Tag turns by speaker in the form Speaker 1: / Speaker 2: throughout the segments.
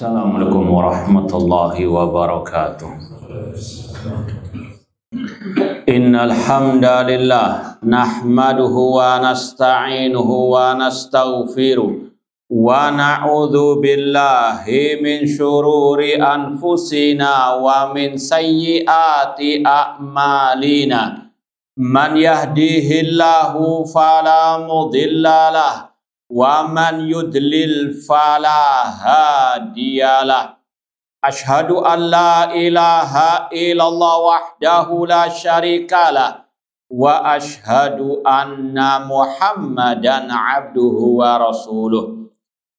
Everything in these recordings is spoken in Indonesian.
Speaker 1: Assalamualaikum warahmatullahi wabarakatuh. Innal hamdalillah nahmaduhu wa nasta'inuhu wa nastaghfiruh wa na'udzu billahi min syururi anfusina wa min sayyiati a'malina. Man yahdihillahu fala mudhillalah wa man yudlil fala hadiyalah. Ashhadu an la ilaha illallah wahdahu la syarikalah wa ashhadu anna Muhammadan abduhu wa rasuluh.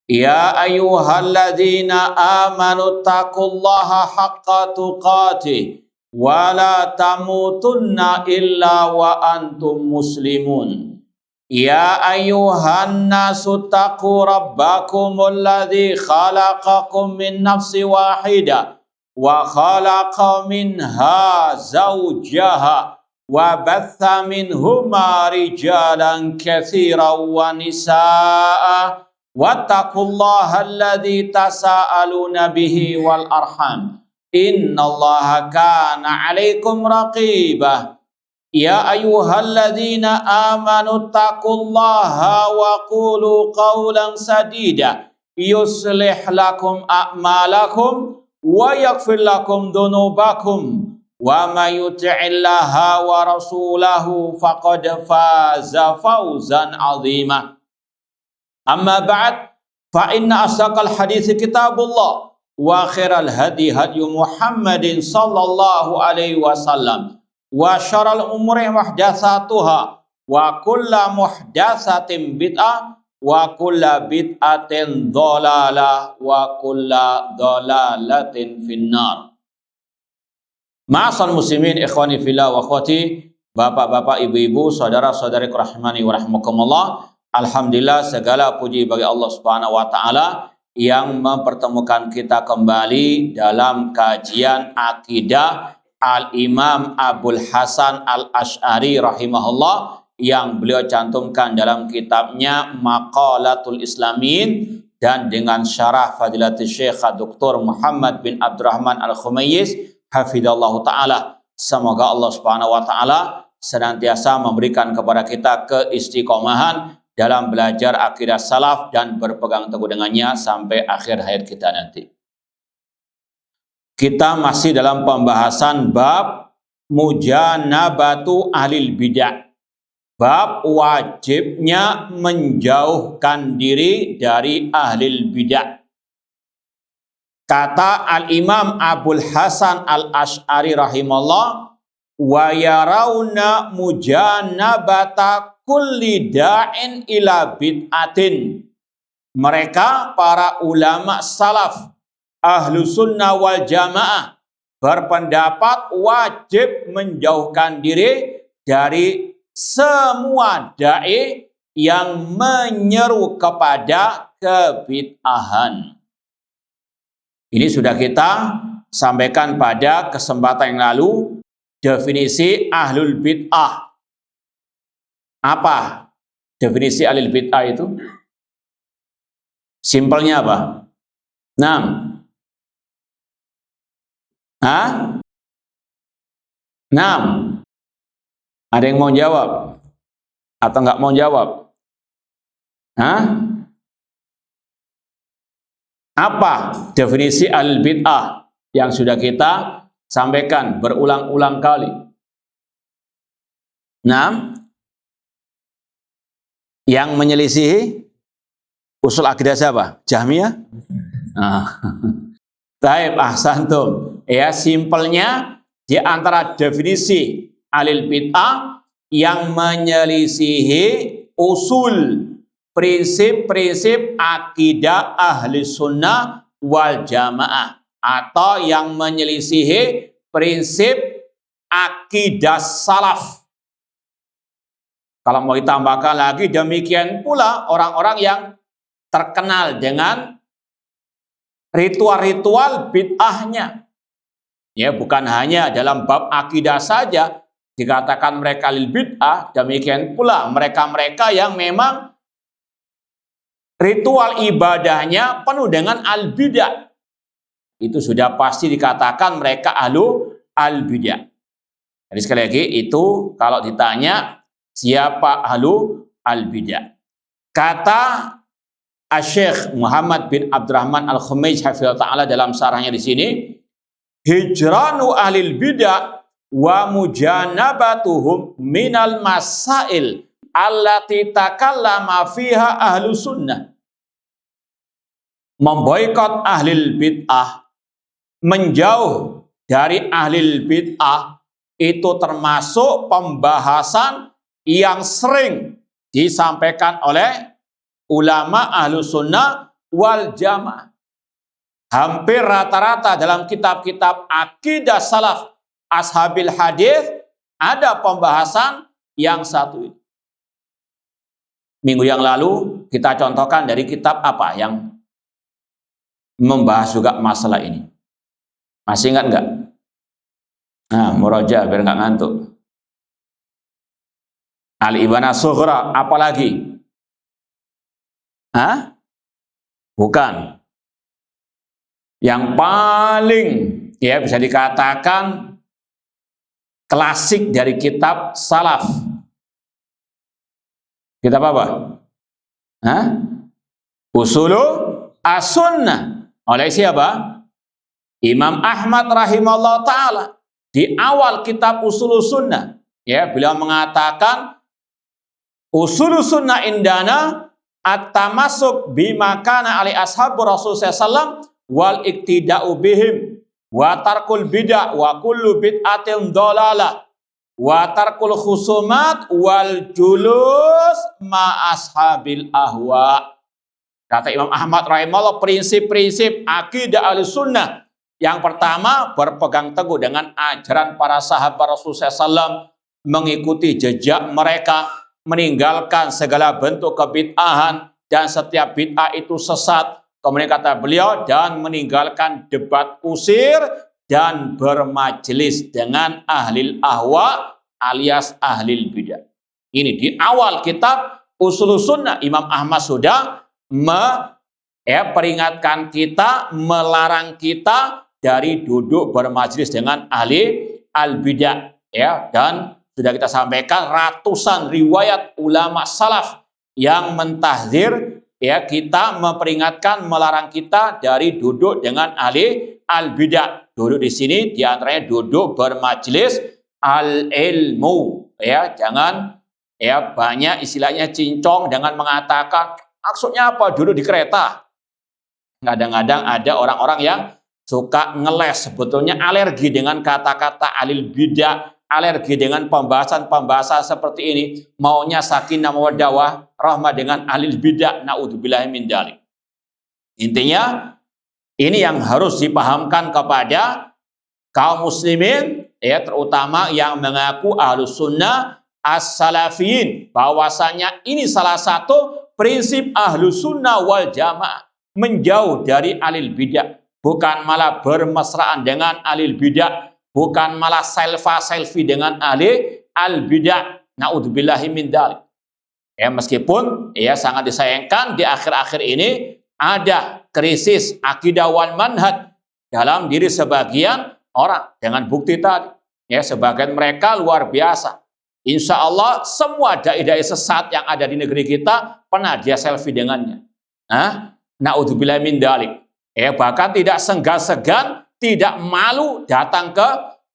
Speaker 1: Ya ayyuhalladzina amanu taqullaha haqqa tuqatih wa la tamutunna illa wa antum muslimun. Ya ayyuhan nasu taqu rabbakumul ladzi khalaqakum min nafsin wahidah wa khalaqa minha zawjaha wa batha minhuma rijalan katsiran wa nisaa wattaqullaha alladzi tasaaluna bihi wal arham innallaha kana 'alaikum raqibah. Ya ayyuhalladzina amanu taqullaha wa qulu qawlan sadida yuslih lakum a'malakum wa yaghfir lakum dhunubakum wa may yuti'illaha wa rasulahu faqad faza fawzan 'azima. Amma ba'd, fa inna asdaqal hadits kitabullah wa khairal hadi hadyu Muhammadin sallallahu alaihi wasallam wa syarrul umuri muhdatsatuha wa kullu muhdatsatin bid'ah wa kullu bid'atin dhalalah wa kullu dhalalatin finnar. Ma'asal muslimin ikhwani fillah wa akhwati, bapak-bapak, ibu-ibu, saudara-saudari rahimani wa rahimakumullah. Alhamdulillah, segala puji bagi Allah Subhanahu wa taala yang mempertemukan kita kembali dalam kajian akidah Al-Imam Abul Hasan Al-Asy'ari rahimahullah yang beliau cantumkan dalam kitabnya Maqalatul Islamin dan dengan syarah Fadilatul Syekh Dr. Muhammad bin Abdurrahman Al-Khumayyiz hafidhallahu ta'ala. Semoga Allah Subhanahu wa ta'ala senantiasa memberikan kepada kita keistiqomahan dalam belajar akidah salaf dan berpegang teguh dengannya sampai akhir hayat kita nanti. Kita masih dalam pembahasan bab mujanabatu ahlil bidah. Bab wajibnya menjauhkan diri dari ahlil bidah. Kata Al-Imam Abul Hasan Al-Asy'ari rahimahullah, wa yarawna mujanabata kulli da'in ila bid'atin. Mereka para ulama salaf Ahlu sunnah wal jamaah berpendapat wajib menjauhkan diri dari semua da'i yang menyeru kepada kebid'ahan. Ini sudah kita sampaikan pada kesempatan yang lalu, definisi ahlul bid'ah. Apa definisi ahlul bid'ah itu? Simpelnya apa? 6. Hah? 6. Ada yang mau jawab? Atau nggak mau jawab? Hah? Apa definisi al-bid'ah yang sudah kita sampaikan berulang-ulang kali? 6. Yang menyelisihi usul akidah siapa? Jahmiyah? Taib, ahsantum. Ya, simpelnya di antara definisi ahlul bid'ah yang menyelisihi usul prinsip-prinsip akidah ahli sunnah wal jamaah, atau yang menyelisihi prinsip akidah salaf. Kalau mau ditambahkan lagi, demikian pula orang-orang yang terkenal dengan ritual-ritual bid'ahnya. Ya, bukan hanya dalam bab akidah saja dikatakan mereka lil bid'ah, demikian pula mereka-mereka yang memang ritual ibadahnya penuh dengan al-bidah. itu sudah pasti dikatakan mereka ahlu al-bidah. Jadi sekali lagi itu kalau ditanya siapa ahlu al-bidah. Kata Syekh Muhammad bin Abdurrahman Al-Khumayz hafizahullah ta'ala dalam syarahnya di sini, hijranu ahlil bidah wa mujanabatuhum minal masail allati takallama fiha ahlu sunnah. Memboikot ahlil bid'ah, menjauh dari ahlil bid'ah, itu termasuk pembahasan yang sering disampaikan oleh ulama ahlu sunnah wal jamaah. Hampir rata-rata dalam kitab-kitab akidah salaf ashabil hadis ada pembahasan yang satu ini. Minggu yang lalu kita contohkan dari kitab apa yang membahas juga masalah ini. Masih ingat enggak? Nah, muraja biar enggak ngantuk. Al-Ibanah Sughra, apalagi? Hah? Bukan. Yang paling ya bisa dikatakan klasik dari kitab salaf. Kitab apa? Hah? Usulu as-sunnah. Oleh siapa? Imam Ahmad rahimahullah ta'ala. Di awal kitab Usulus Sunnah, ya, beliau mengatakan Usulus Sunnah indana at-tamassuk bima kana ali ashabu Rasulullah sallallahu wal iktida'u bihim wa tarkul bid'ah wa kullu bid'atin dhalalah wa tarkul khusumat wal julus ma ashabil ahwa. Kata Imam Ahmad rahimahullah, prinsip-prinsip akidah Ahlussunnah. Yang pertama, berpegang teguh dengan ajaran para sahabat Rasulullah SAW, mengikuti jejak mereka, meninggalkan segala bentuk kebid'ahan, dan setiap bid'ah itu sesat. Kemudian kata beliau, dan meninggalkan debat kusir dan bermajelis dengan ahlil ahwa alias ahlil bidah. Ini di awal kitab Usulus Sunnah, Imam Ahmad sudah peringatkan kita, melarang kita dari duduk bermajelis dengan ahli al-bidah, ya. Dan sudah kita sampaikan ratusan riwayat ulama salaf yang mentahdzir, ya, kita memperingatkan, melarang kita dari duduk dengan ahli al-bidah. Duduk di sini diantaranya duduk bermajelis al-ilmu, ya. Jangan ya banyak istilahnya cincong dengan mengatakan maksudnya apa duduk di kereta. Kadang-kadang ada orang-orang yang suka ngeles, sebetulnya alergi dengan kata-kata alil bidah, alergi dengan pembahasan-pembahasan seperti ini, maunya sakinah mawaddah rahmah dengan alil bidah, naudzubillahi min dzalik. Intinya ini yang harus dipahamkan kepada kaum muslimin, ya, terutama yang mengaku ahlus sunnah as-salafiyin, bahwasanya ini salah satu prinsip ahlus sunnah wal jamaah, menjauh dari alil bidah, bukan malah bermesraan dengan alil bidah, bukan malah selfie dengan ahli al bidah, naudzubillahi min dzalik. Ya, meskipun ya sangat disayangkan di akhir-akhir ini ada krisis akidah wal manhaj dalam diri sebagian orang dengan bukti tadi. Ya, sebagian mereka luar biasa. Insya Allah semua dai-dai sesat yang ada di negeri kita pernah dia selfie dengannya. Naudzubillahi min dzalik. Ya, bahkan tidak segan-segan, tidak malu datang ke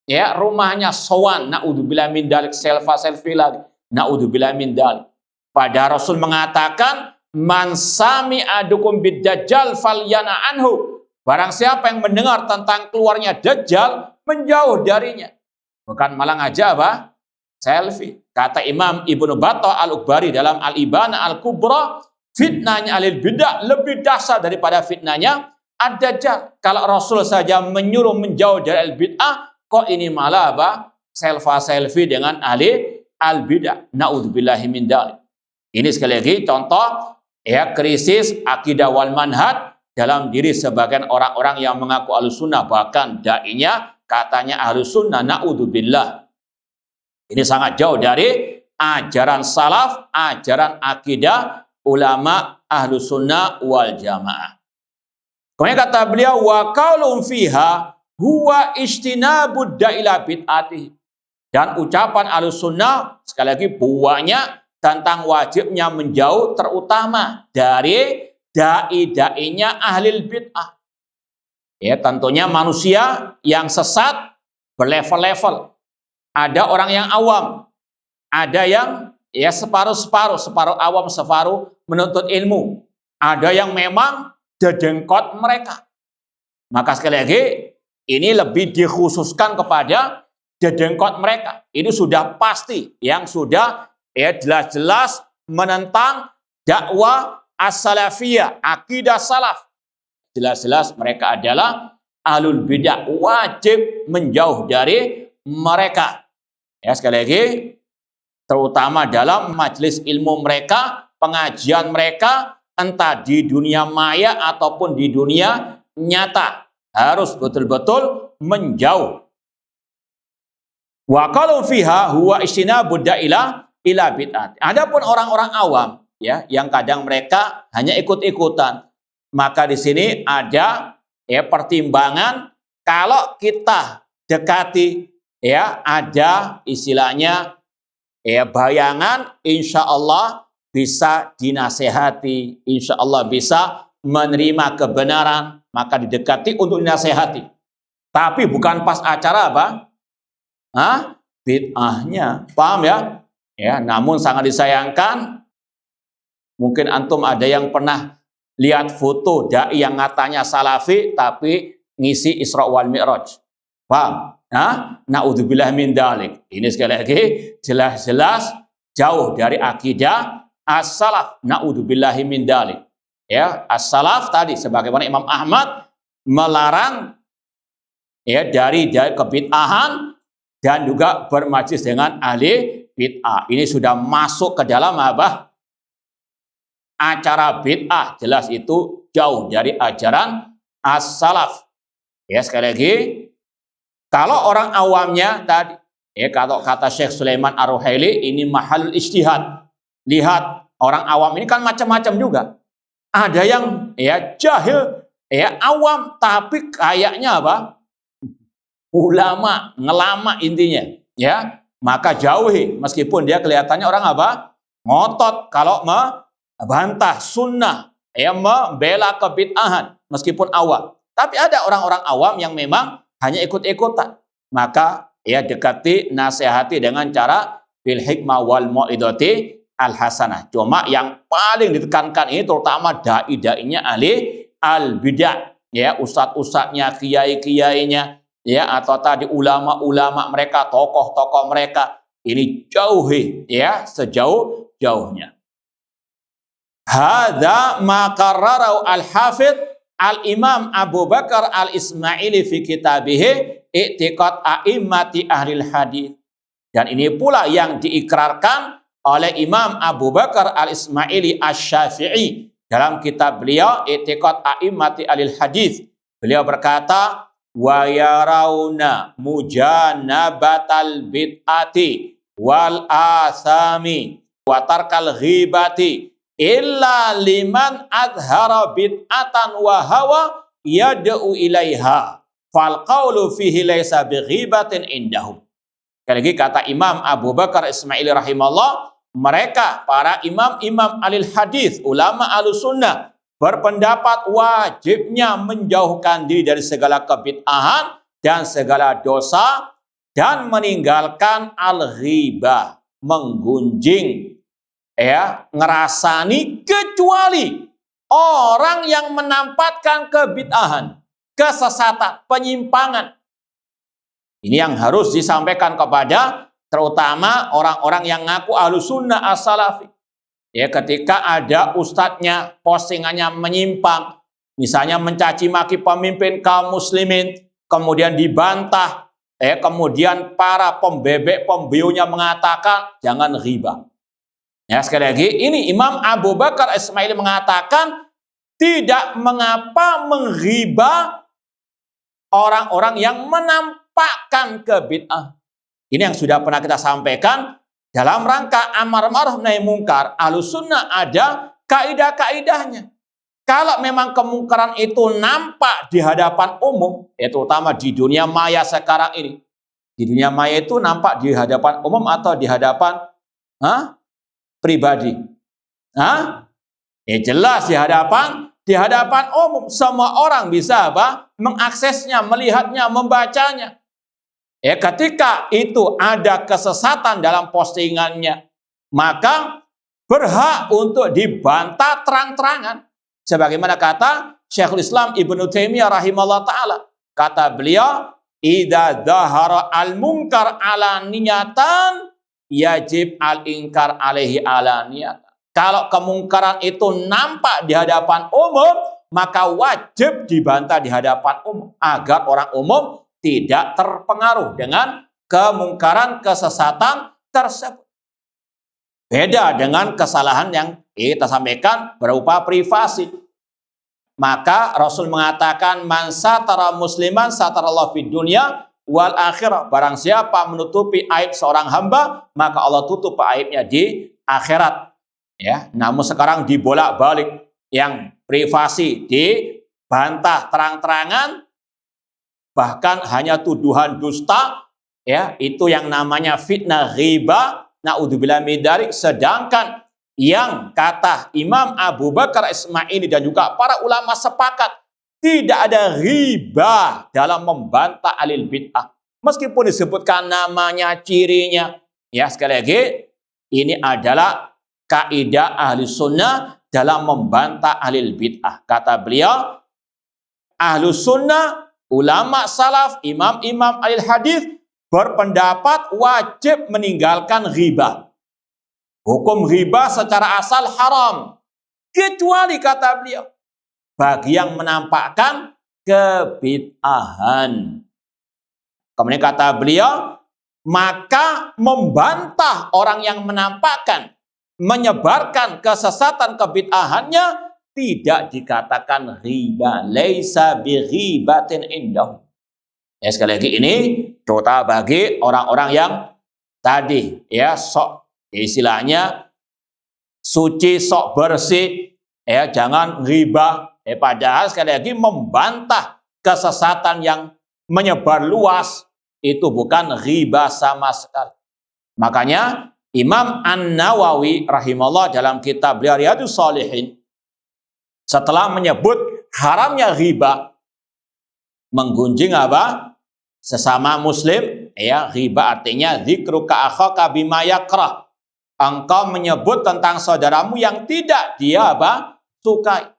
Speaker 1: ya rumahnya sowan, naudzubillahi min dzalik, selfie lagi. Naudzubillahi min dzalik. Pada Rasul mengatakan, man sami'a adukum bid-dajjal falyana anhu. Barang siapa yang mendengar tentang keluarnya Dajjal, menjauh darinya. Bukan malah ngajak apa? Selfie. Kata Imam Ibnu Battah Al-Ukbari dalam Al-Ibanah Al-Kubra, fitnahnya alil bidah lebih dahsyat daripada fitnahnya ad-Dajjal. Kalau Rasul saja menyuruh menjauh dari al-bid'ah, kok ini malah apa? Selfie dengan ahli al-bidah. Naudzubillahi min dzalik. Ini sekali lagi contoh ya krisis akidah wal manhaj dalam diri sebagian orang-orang yang mengaku ahlus sunnah, bahkan dai-nya katanya ahlus sunnah, naudzubillah. Ini sangat jauh dari ajaran salaf, ajaran akidah ulama ahlus sunnah wal jamaah. Kemudian kata beliau, wa qaulun fiha huwa ijtinabud da'ila bid'ati. Dan ucapan Ahlussunnah sekali lagi banyak tentang wajibnya menjauh terutama dari dai-dainya ahli bid'ah. Ya, tentunya manusia yang sesat berlevel-level. Ada orang yang awam, ada yang ya separuh-separuh, separuh awam, separuh menuntut ilmu. Ada yang memang dedengkot mereka. Maka sekali lagi ini lebih dikhususkan kepada dedengkot mereka. Ini sudah pasti yang sudah ya jelas-jelas menentang dakwah as-salafiyah, akidah salaf. Jelas-jelas mereka adalah ahlul bidah, wajib menjauh dari mereka. Ya, sekali lagi terutama dalam majelis ilmu mereka, pengajian mereka, entah di dunia maya ataupun di dunia nyata, harus betul-betul menjauh. Wa qalu fiha huwa istinabud da'ila ila bid'at. Adapun orang-orang awam ya yang kadang mereka hanya ikut-ikutan, maka di sini ada ya pertimbangan kalau kita dekati ya ada istilahnya ya bayangan, insya Allah bisa dinasehati, insya Allah bisa menerima kebenaran, maka didekati untuk dinasehati. Tapi bukan pas acara apa? Bid'ahnya. Paham ya? Ya, namun sangat disayangkan, mungkin antum ada yang pernah lihat foto dai yang katanya salafi tapi ngisi Isra wal Mi'raj. Paham? Na'udzubillah min dalik. Ini sekali lagi jelas-jelas jauh dari akidah as-salaf. Na'udzubillahi min dalik. Ya, as-salaf tadi sebagaimana Imam Ahmad melarang ya dari kebid'ahan dan juga bermajlis dengan ahli bid'ah. Ini sudah masuk ke dalam apa? Acara bid'ah. Jelas itu jauh dari ajaran as-salaf. Ya, sekali lagi kalau orang awamnya tadi, ya kalau kata Syekh Sulaiman Ar-Ruhaili, ini mahal ijtihad. Lihat, orang awam ini kan macam-macam juga. Ada yang ya jahil, ya awam, tapi kayaknya apa? Ulama, ngelama intinya. Ya, maka jauhi, meskipun dia kelihatannya orang apa? Ngotot kalau membantah sunnah, ya membela kebid'ahan, meskipun awam. Tapi ada orang-orang awam yang memang hanya ikut-ikutan, maka ya dekati, nasihati dengan cara bil hikmah wal mau'idati al hasanah. Cuma yang paling ditekankan ini terutama dai-dainya ahli al bidah, ya ustadz-ustadznya, kiai-kiainya, ya atau tadi ulama-ulama mereka, tokoh-tokoh mereka, ini jauhi ya sejauh-jauhnya. Hadza ma qarrarau al-hafidz Al-Imam Abu Bakar Al-Ismaili fi kitabihi I'tiqad A'immati Ahlil Hadis. Dan ini pula yang diikrarkan oleh Imam Abu Bakar Al-Ismaili Asy-Syafi'i dalam kitab beliau I'tiqad A'immati Ahlil Hadis. Beliau berkata, wa yarawna mujanabatal bid'ati wal asami wa tarkal ghibati illa liman adhara bid'atan wa hawa yad'u ilaiha fal qawlu fihi laysa bighibatin indahum. Sekali lagi kata Imam Abu Bakar Ismaili rahimahullah, mereka para imam-imam alil hadis, ulama Ahlussunnah berpendapat wajibnya menjauhkan diri dari segala kebid'ahan dan segala dosa dan meninggalkan al-ghibah, menggunjing, ya, ngerasani, kecuali orang yang menampakkan kebid'ahan, kesesatan, penyimpangan. Ini yang harus disampaikan kepada terutama orang-orang yang ngaku Ahlussunnah as-salafi. Ya, ketika ada ustadznya postingannya menyimpang, misalnya mencaci maki pemimpin kaum muslimin, kemudian dibantah, kemudian para pembebek pembiunya mengatakan jangan ghibah. Ya, sekali lagi, ini Imam Abu Bakar Ismaili mengatakan tidak mengapa menghibah orang-orang yang menampakkan kebid'ah. Ini yang sudah pernah kita sampaikan dalam rangka amar ma'ruf nahi mungkar. Ahlussunnah ada kaidah-kaidahnya. Kalau memang kemungkaran itu nampak di hadapan umum, terutama di dunia maya sekarang ini. Di dunia maya itu nampak di hadapan umum atau di hadapan pribadi? Jelas di hadapan umum. Semua orang bisa mengaksesnya, melihatnya, membacanya. Ketika itu ada kesesatan dalam postingannya, maka berhak untuk dibantah terang-terangan. Sebagaimana kata Syekhul Islam Ibnu Taimiyah rahimahullah ta'ala. Kata beliau, idza dhahara al-munkar alaniyatan yajib al-inkar alaihi alaniyatan. Kalau kemungkaran itu nampak di hadapan umum, maka wajib dibantah di hadapan umum agar orang umum tidak terpengaruh dengan kemungkaran kesesatan tersebut. Beda dengan kesalahan yang kita sampaikan berupa privasi. Maka Rasul mengatakan, man satara musliman satarallahu fid dunya wal akhirah. Barang siapa menutupi aib seorang hamba, maka Allah tutup aibnya di akhirat. Namun sekarang dibolak-balik, yang privasi dibantah terang-terangan, bahkan hanya tuduhan dusta, itu yang namanya fitnah ghibah. Na'udzubillah min dzalik. Sedangkan yang kata Imam Abu Bakar Ismaili dan juga para ulama sepakat, tidak ada ghibah dalam membantah ahlul bid'ah. Meskipun disebutkan namanya, cirinya. Sekali lagi, ini adalah kaidah ahli sunnah dalam membantah ahlul bid'ah. Kata beliau, ahli sunnah, ulama salaf, imam-imam ahli hadis berpendapat wajib meninggalkan ghibah. Hukum ghibah secara asal haram. Kecuali, kata beliau, bagi yang menampakkan kebid'ahan. Kemudian kata beliau, maka membantah orang yang menampakkan, menyebarkan kesesatan kebid'ahannya tidak dikatakan ghibah. Laisa bi ghibatin indahu. Sekali lagi, ini terutama bagi orang-orang yang tadi sok istilahnya suci, sok bersih, jangan ghibah. Padahal sekali lagi membantah kesesatan yang menyebar luas itu bukan ghibah sama sekali. Makanya Imam An-Nawawi rahimahullah dalam kitab Riyadhus Shalihin setelah menyebut haramnya ghibah, menggunjing sesama muslim, ghibah artinya dzikruka akhaka bima yakrah. Engkau menyebut tentang saudaramu yang tidak dia sukai.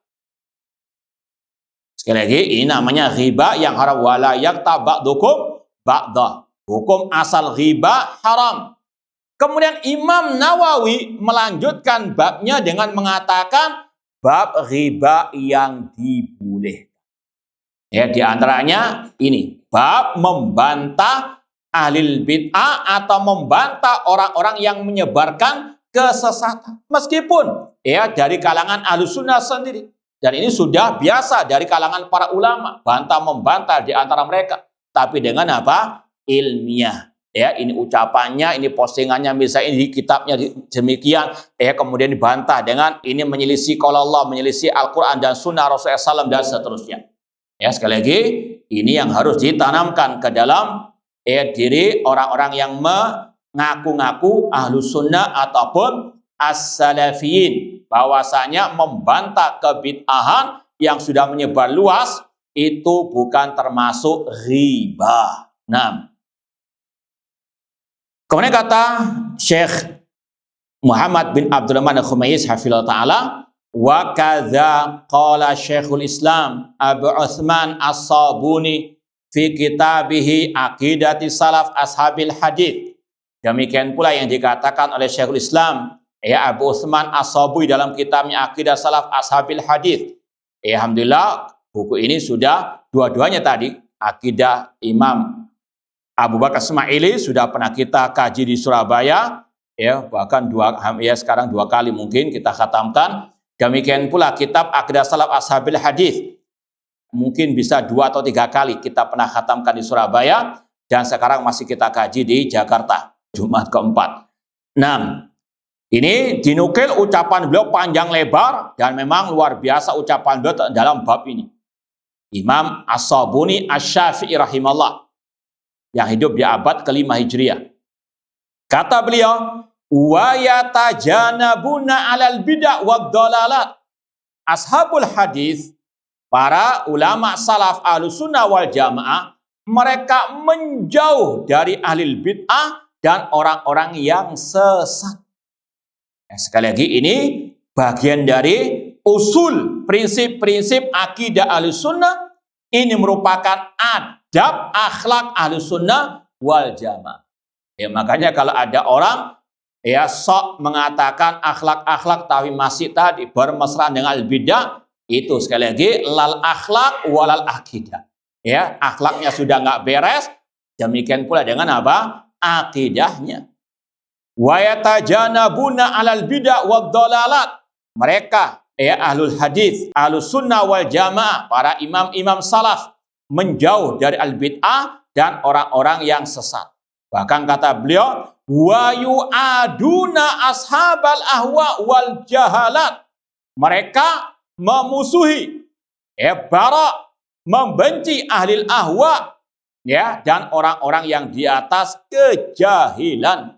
Speaker 1: Sekali lagi, ini namanya ghibah yang haram. Wala yaktab ba'dukum ba'dah. Hukum asal ghibah haram. Kemudian Imam Nawawi melanjutkan babnya dengan mengatakan bab ghibah yang dibolehkan. Di antaranya ini, bab membantah ahlul bid'ah atau membantah orang-orang yang menyebarkan kesesatan. Meskipun dari kalangan ahlus sunnah sendiri. Dan ini sudah biasa dari kalangan para ulama, bantah-membantah di antara mereka. Tapi dengan ilmiah. Ini ucapannya, ini postingannya, misalnya ini kitabnya demikian, kemudian dibantah dengan ini menyelisih qaul Allah, menyelisih Al-Quran dan Sunnah Rasulullah SAW dan seterusnya. Sekali lagi, ini yang harus ditanamkan ke dalam diri orang-orang yang mengaku-ngaku ahlus sunnah ataupun as-salafiyin, bahwasanya membantah kebid'ahan yang sudah menyebar luas itu bukan termasuk ghibah. Kemudian kata Syekh Muhammad bin Abdurrahman Al-Khumayyiz hafizahullah ta'ala, wa kadza qala Syekhul Islam Abu Utsman As-Sabuni fi kitabihi Aqidati Salaf Ashabil Hadits. Demikian pula yang dikatakan oleh Syekhul Islam Abu Utsman As-Sabuni dalam kitabnya Aqidah Salaf Ashabil Hadits. Alhamdulillah, buku ini sudah dua-duanya tadi, Aqidah Imam Abu Bakar Ismaili sudah pernah kita kaji di Surabaya, bahkan sekarang 2 kali mungkin kita khatamkan. Demikian pula kitab Aqidah Salaf Ashabil Hadits, mungkin bisa 2 atau 3 kali kita pernah khatamkan di Surabaya, dan sekarang masih kita kaji di Jakarta, Jumat keempat. Ini dinukil ucapan beliau panjang lebar dan memang luar biasa ucapan beliau dalam bab ini. Imam As-Sabuni Asy-Syafi'i rahimallah yang hidup di abad ke-5 Hijriah. Kata beliau, wa yatajanabuna 'alal bid'ah wad dhalalat. Ashabul hadis, para ulama salaf Ahlussunnah wal Jamaah, mereka menjauh dari ahli bid'ah dan orang-orang yang sesat. Sekali lagi ini bagian dari usul prinsip-prinsip akidah Ahlussunnah. Ini merupakan adab akhlak Ahlussunnah wal Jamaah. Ya, makanya kalau ada orang ya sok mengatakan akhlak-akhlak tapi masih tadi bermesraan dengan al-bidah, itu sekali lagi lal akhlak walal akidah. Ya, akhlaknya sudah nggak beres, demikian pula dengan apa? Akidahnya. Wa yatajanabuna 'alal bid'ah wad dhalalat. Mereka ya ahlul hadis, ahlus sunnah wal jamaah, para imam-imam salaf menjauh dari al-bid'ah dan orang-orang yang sesat. Bahkan kata beliau, wa yu'aduna ashabal ahwa wal jahalat. Mereka memusuhi, membenci ahli ahwa, ya, dan orang-orang yang di atas kejahilan.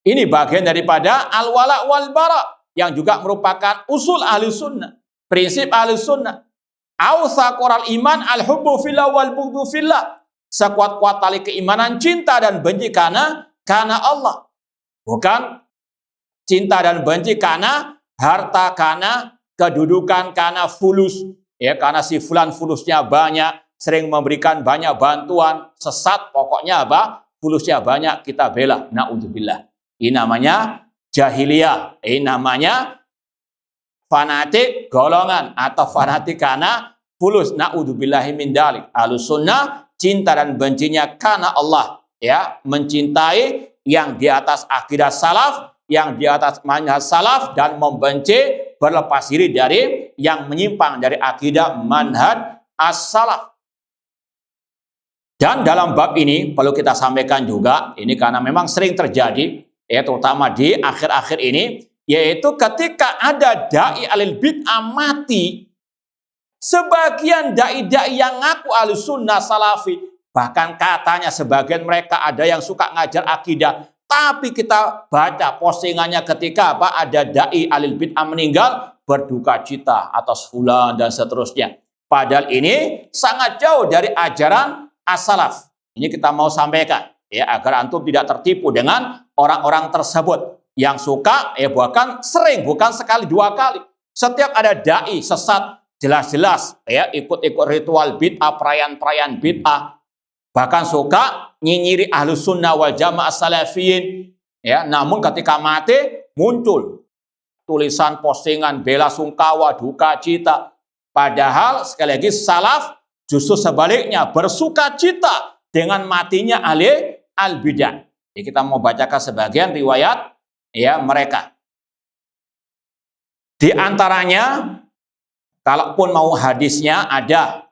Speaker 1: Ini bagian daripada al-wala wal bara yang juga merupakan usul ahli sunnah, prinsip ahli sunnah. Awsaqoral iman al-hubbu fillah wal bughdu fillah. Sekuat-kuat tali keimanan cinta dan benci karena Allah. Bukan cinta dan benci karena harta, karena kedudukan, karena fulus. Ya, karena si fulan fulusnya banyak, sering memberikan banyak bantuan, sesat, pokoknya apa? Fulusnya banyak, kita bela. Na'udzubillah. Ini namanya jahiliyah. Ini namanya fanatik golongan atau fanatik karena fulus. Na'udzubillahi min dzalik. Ahlus sunnah cinta dan bencinya karena Allah, ya, mencintai yang di atas akidah salaf, yang di atas manhaj salaf, dan membenci berlepas diri dari yang menyimpang dari akidah manhaj as-salaf. Dan dalam bab ini perlu kita sampaikan juga, ini karena memang sering terjadi, ya, terutama di akhir-akhir ini, yaitu ketika ada dai alil bid'ah mati, sebagian dai-dai yang ngaku ahlus sunnah salafi, bahkan katanya sebagian mereka ada yang suka ngajar akidah, tapi kita baca postingannya ketika ada dai alil bid'ah meninggal, berduka cita atas fulan dan seterusnya. Padahal ini sangat jauh dari ajaran as-salaf. Ini kita mau sampaikan, ya, agar antum tidak tertipu dengan orang-orang tersebut yang suka, bahkan sering, bukan sekali dua kali, setiap ada dai sesat, jelas-jelas ya ikut-ikut ritual bid'ah, perayaan-perayaan bid'ah, bahkan suka nyinyiri ahlus sunnah wal jamaah salafiyin, ya. Namun ketika mati muncul tulisan postingan bela sungkawa, duka cita, padahal sekali lagi salaf justru sebaliknya bersuka cita dengan matinya ahli al-bidah. Jadi kita mau bacakan sebagian riwayat, ya, mereka. Di antaranya, kalaupun mau hadisnya ada,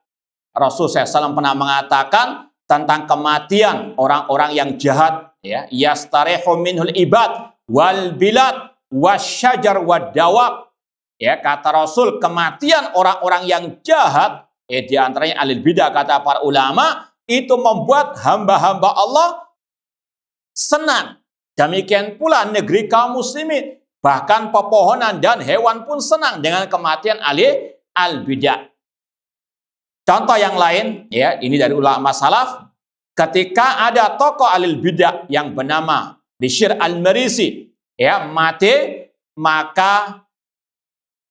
Speaker 1: Rasulullah SAW pernah mengatakan tentang kematian orang-orang yang jahat, ya, yastarehu minhul ibad wal bilad wasyajar wad dawab. Ya, kata Rasul, kematian orang-orang yang jahat, di antaranya alil bidah, kata para ulama, itu membuat hamba-hamba Allah senang. Demikian pula negeri kaum muslimin, bahkan pepohonan dan hewan pun senang dengan kematian ahli al-bidah. Contoh yang lain, ya, ini dari ulama salaf, ketika ada tokoh ahli bidah yang bernama Bishr al-Marisi, ya, mati, maka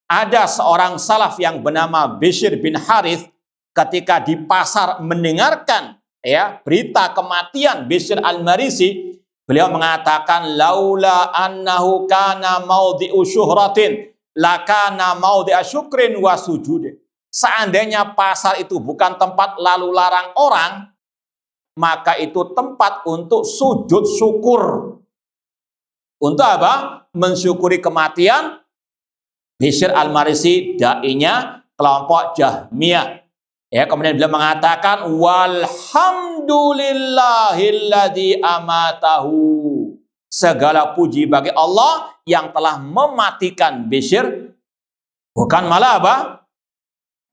Speaker 1: ada seorang salaf yang bernama Bishr bin Harith, ketika di pasar mendengarkan, ya, berita kematian Bishr al-Marisi, beliau mengatakan, laula annahu kana maudhi'u syuhratin lakana maudhi'a syukrin wa sujudin. Seandainya pasar itu bukan tempat lalu larang orang, maka itu tempat untuk sujud syukur. Untuk apa? Mensyukuri kematian Bishr al-Marisi, dai-nya kelompok Jahmiyah. Ya, kemudian beliau mengatakan, walhamdulillahilladzi amatahu. segala puji bagi Allah yang telah mematikan Bishr, bukan malah apa?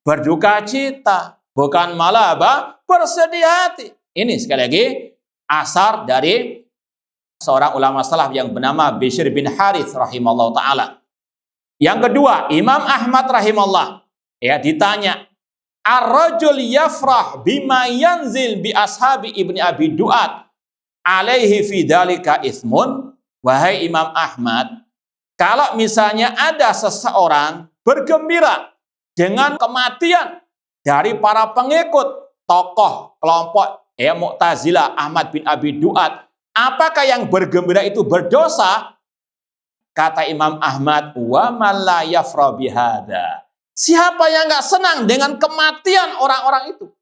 Speaker 1: Berduka cita, bukan malah apa? Bersedih hati. Ini sekali lagi asar dari seorang ulama salaf yang bernama Bishr bin Harith rahimahullah ta'ala. Yang kedua, Imam Ahmad rahimahullah ditanya, ar-rajul yafrah bima yanzil bi ashabi ibni abi du'at alaihi fidalika ismun. Wahai Imam Ahmad, kalau misalnya ada seseorang bergembira dengan kematian dari para pengikut tokoh kelompok Mu'tazilah Ahmad bin Abi Du'at, apakah yang bergembira itu berdosa? Kata Imam Ahmad, wa man la yafra bihada. Siapa yang nggak senang dengan kematian orang-orang itu?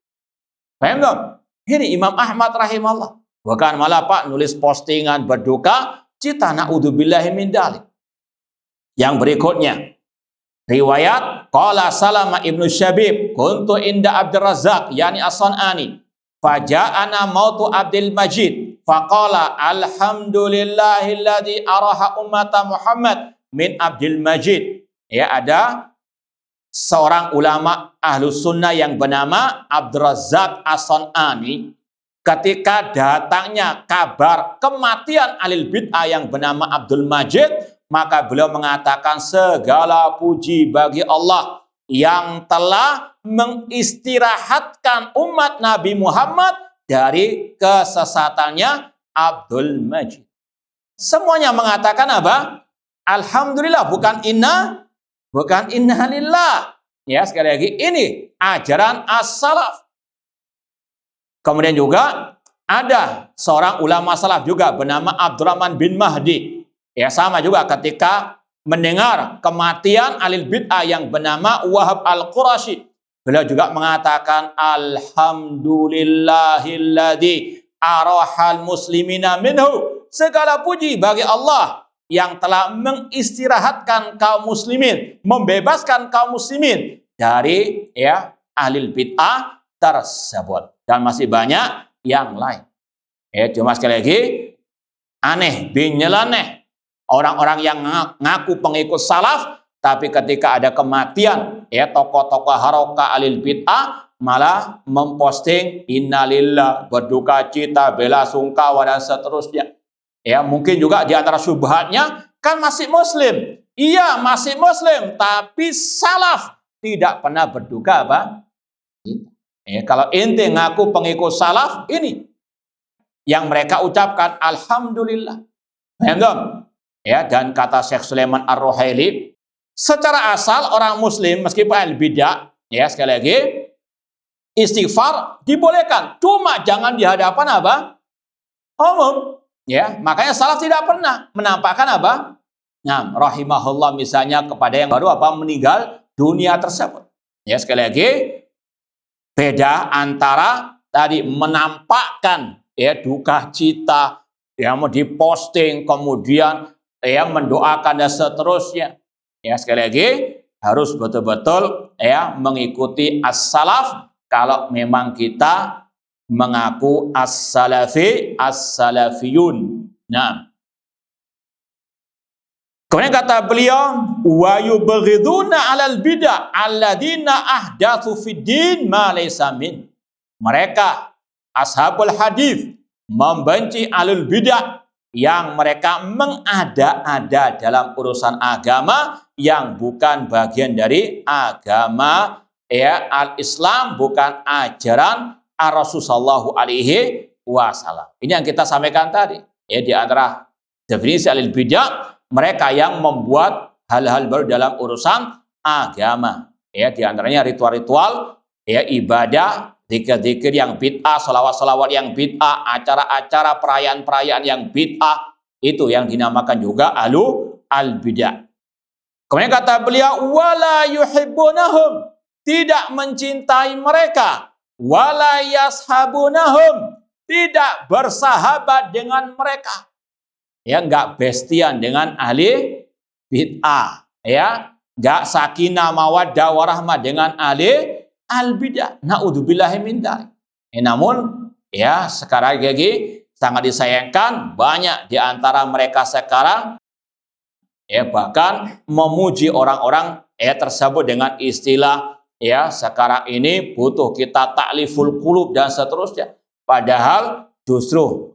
Speaker 1: Paham dong? Ini Imam Ahmad rahimahullah. Bukan malah Pak nulis postingan berduka cita, naudzubillahi min dzalik. Yang berikutnya, riwayat qala Salama ibnu Syabib kuntu inda Abdul Razzaq yani As-San'ani faja'ana mautu Abdul Majid faqala alhamdulillahilladzi araha ummata Muhammad min Abdul Majid. Ada seorang ulama Ahlus Sunnah yang bernama Abdul Razzaq As-San'ani. Ketika datangnya kabar kematian alil bid'ah yang bernama Abdul Majid, maka beliau mengatakan segala puji bagi Allah yang telah mengistirahatkan umat Nabi Muhammad dari kesesatannya Abdul Majid. Semuanya mengatakan apa? Alhamdulillah, bukan inna lillah. Ya, sekali lagi ini ajaran as-salaf. Kemudian juga ada seorang ulama salaf juga bernama Abdurrahman bin Mahdi. Ya, sama juga ketika mendengar kematian alil bid'ah yang bernama Wahab al-Qurashi, beliau juga mengatakan alhamdulillahilladzi arahal muslimina minhu. Segala puji bagi Allah yang telah mengistirahatkan kaum muslimin, membebaskan kaum muslimin dari alil bid'ah tersebut. Dan masih banyak yang lain. Cuma sekali lagi aneh bin nyeleneh orang-orang yang ngaku pengikut salaf, tapi ketika ada kematian tokoh-tokoh haroka alil bid'ah malah memposting innalillah, berduka cita, bela sungkawa dan seterusnya. Mungkin juga di antara syubhatnya kan masih muslim. Iya, masih muslim, tapi salaf tidak pernah berduka apa? Kalau ente ngaku pengikut salaf, ini yang mereka ucapkan alhamdulillah. Dan kata Syekh Sulaiman Ar-Ruhaili, secara asal orang muslim meskipun al-bidah, sekali lagi istighfar dibolehkan, cuma jangan di hadapan apa? Umum. Makanya salaf tidak pernah menampakkan apa? Rahimahullah misalnya kepada yang baru meninggal dunia tersebut. Sekali lagi beda antara tadi menampakkan duka cita, mau diposting, kemudian mendoakan dan seterusnya. Sekali lagi harus betul-betul mengikuti as-salaf kalau memang kita mengaku as-salafiyun. Kemudian kata beliau, wa yubghiduna 'alal bid'ah alladziina ahdatsu fid din ma laysa min. Mereka ashabul hadis membenci alul bid'ah yang mereka mengada-ada dalam urusan agama yang bukan bagian dari agama al-Islam, bukan ajaran Rasulullah sallallahu alaihi wasallam. Ini yang kita sampaikan tadi. Di antara definisi alul bid'ah, mereka yang membuat hal-hal baru dalam urusan agama. Di antaranya ritual-ritual, ibadah, zikir-zikir yang bid'ah, salawat-salawat yang bid'ah, acara-acara perayaan-perayaan yang bid'ah, itu yang dinamakan juga al-bid'ah. Kemudian kata beliau, wala yuhibbunahum, tidak mencintai mereka, wala yashabunahum, tidak bersahabat dengan mereka. Enggak bestian dengan ahli bid'ah, enggak sakinah mawaddah warahmah dengan ahli al-bid'ah. Naudzubillahi min dzalik. Namun sekarang lagi sangat disayangkan banyak di antara mereka sekarang bahkan memuji orang-orang tersebut dengan istilah sekarang ini butuh kita ta'liful qulub dan seterusnya. Padahal justru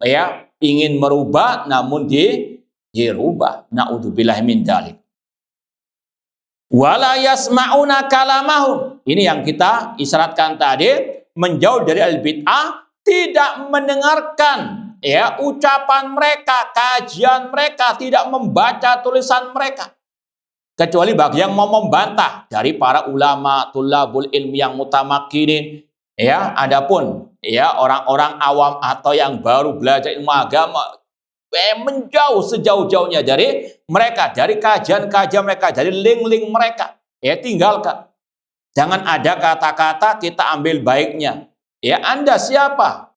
Speaker 1: ingin merubah namun dirubah. Na'udzubillahi min dzalik. Wala yasma'una kalamahum. Ini yang kita isyaratkan tadi, menjauh dari al-bid'ah, tidak mendengarkan ucapan mereka, kajian mereka, tidak membaca tulisan mereka. Kecuali bagi yang mau membantah dari para ulama, tulabul ilmi yang mutamakkinin, adapun orang-orang awam atau yang baru belajar ilmu agama, menjauh sejauh-jauhnya dari mereka, dari kajian-kajian mereka, dari link-link mereka. Tinggalkan. Jangan ada kata-kata kita ambil baiknya. Anda siapa?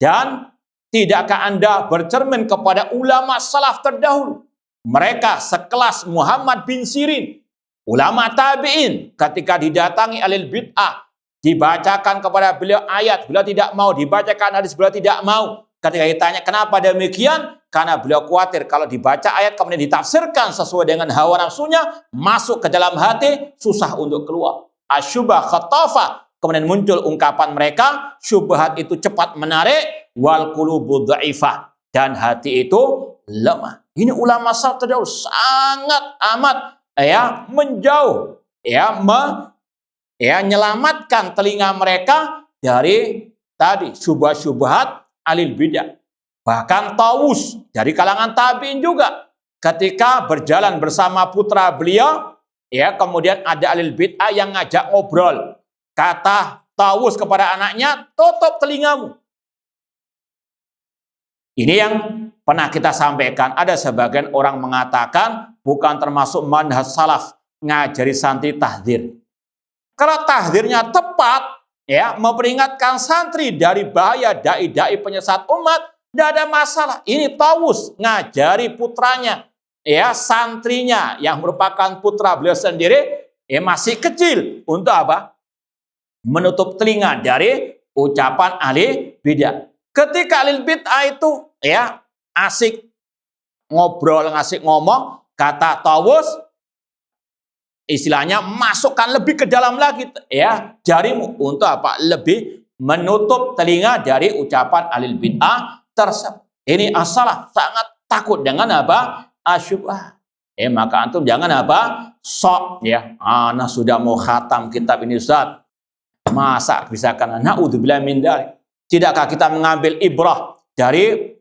Speaker 1: Dan tidakkah Anda bercermin kepada ulama salaf terdahulu? Mereka sekelas Muhammad bin Sirin, ulama tabi'in, ketika didatangi alil bid'ah, dibacakan kepada beliau ayat, beliau tidak mau, dibacakan hadis, beliau tidak mau. Ketika ditanya kenapa demikian, karena beliau khawatir kalau dibaca ayat kemudian ditafsirkan sesuai dengan hawa nafsunya, masuk ke dalam hati, susah untuk keluar. Asyubah khatafa, kemudian muncul ungkapan mereka, syubhat itu cepat menarik, wal qulubu dhaifah, dan hati itu lemah. Ini ulama salaf terdahulu sangat amat menjauh, menyelamatkan telinga mereka dari tadi syubhat alil bidah. Bahkan Tawus dari kalangan tabi'in juga ketika berjalan bersama putra beliau, kemudian ada alil bid'ah yang ngajak ngobrol. Kata Tawus kepada anaknya, tutup telingamu. Ini yang pernah kita sampaikan. Ada sebagian orang mengatakan bukan termasuk manhaj salaf ngajari santri tahdzir. Kalau tahdzirnya tepat, memperingatkan santri dari bahaya dai-dai penyesat umat, tidak ada masalah. Ini Tawus ngajari putranya, santrinya yang merupakan putra beliau sendiri, masih kecil, untuk apa? Menutup telinga dari ucapan ahli bidah. Ketika ahli bid'ah itu asik ngobrol, ngasih ngomong, kata Tawus, istilahnya masukkan lebih ke dalam lagi jarimu untuk apa? Lebih menutup telinga dari ucapan ahli bid'ah tersebut. Ini as-salaf sangat takut dengan apa? Asyubah. Maka antum jangan apa? Sok ana sudah mau khatam kitab ini Ustaz. Masa bisa karena na'udzubillah min dzalik. Tidakkah kita mengambil ibrah dari